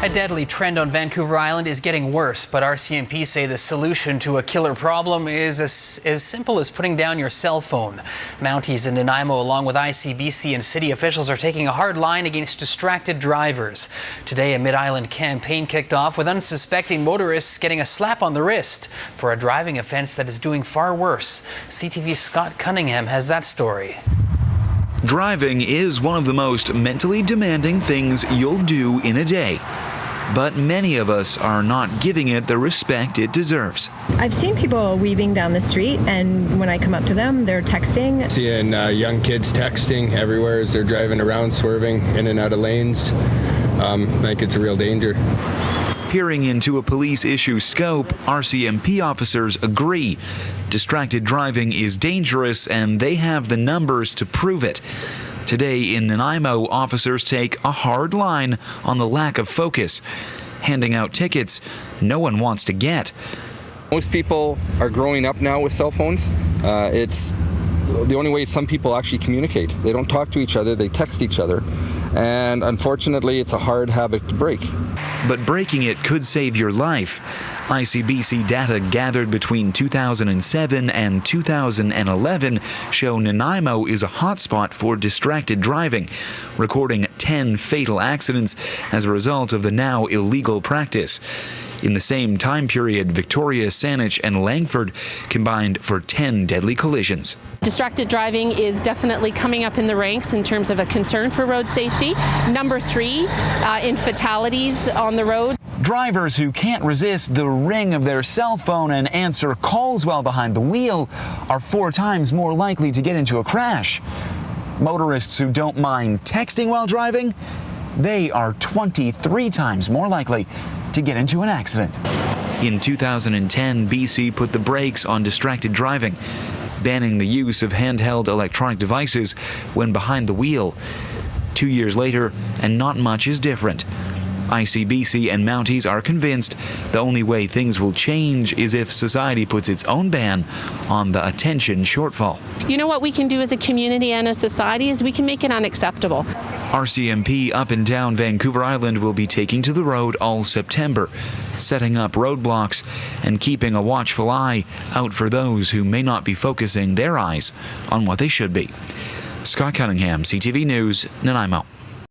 A deadly trend on Vancouver Island is getting worse, but RCMP say the solution to a killer problem is as simple as putting down your cell phone. Mounties and NANAIMO, along with ICBC and city officials, are taking a hard line against distracted drivers. Today, a mid-island campaign kicked off with unsuspecting motorists getting a slap on the wrist for a driving offense that is doing far worse. CTV's Scott Cunningham has that story. Driving is one of the most mentally demanding things you'll do in a day. But many of us are not giving it the respect it deserves. I've seen people weaving down the street, and when I come up to them, they're texting. Seeing young kids texting everywhere as they're driving around, swerving in and out of lanes. I think it's a real danger. Peering into a police issue scope, RCMP officers agree. Distracted driving is dangerous, and they have the numbers to prove it. Today in NANAIMO, officers take a hard line on the lack of focus, handing out tickets no one wants to get. Most people are growing up now with cell phones. It's the only way some people actually communicate. They don't talk to each other, they text each other. And unfortunately, it's a hard habit to break. But breaking it could save your life. ICBC data gathered between 2007 and 2011 show NANAIMO is a hotspot for distracted driving, recording 10 fatal accidents as a result of the now illegal practice. In the same time period, Victoria, Saanich and Langford combined for 10 deadly collisions. Distracted driving is definitely coming up in the ranks in terms of a concern for road safety. Number 3 in fatalities on the road. Drivers who can't resist the ring of their cell phone and answer calls while behind the wheel are 4 times more likely to get into a crash. Motorists who don't mind texting while driving, they are 23 times more likely to get into an accident. In 2010, BC put the brakes on distracted driving, banning the use of handheld electronic devices when behind the wheel. 2 years later, and not much is different. ICBC and Mounties are convinced the only way things will change is if society puts its own ban on the attention shortfall. You know what we can do as a community and a society is we can make it unacceptable. RCMP up and down Vancouver Island will be taking to the road all September, setting up roadblocks and keeping a watchful eye out for those who may not be focusing their eyes on what they should be. Scott Cunningham, CTV News, NANAIMO.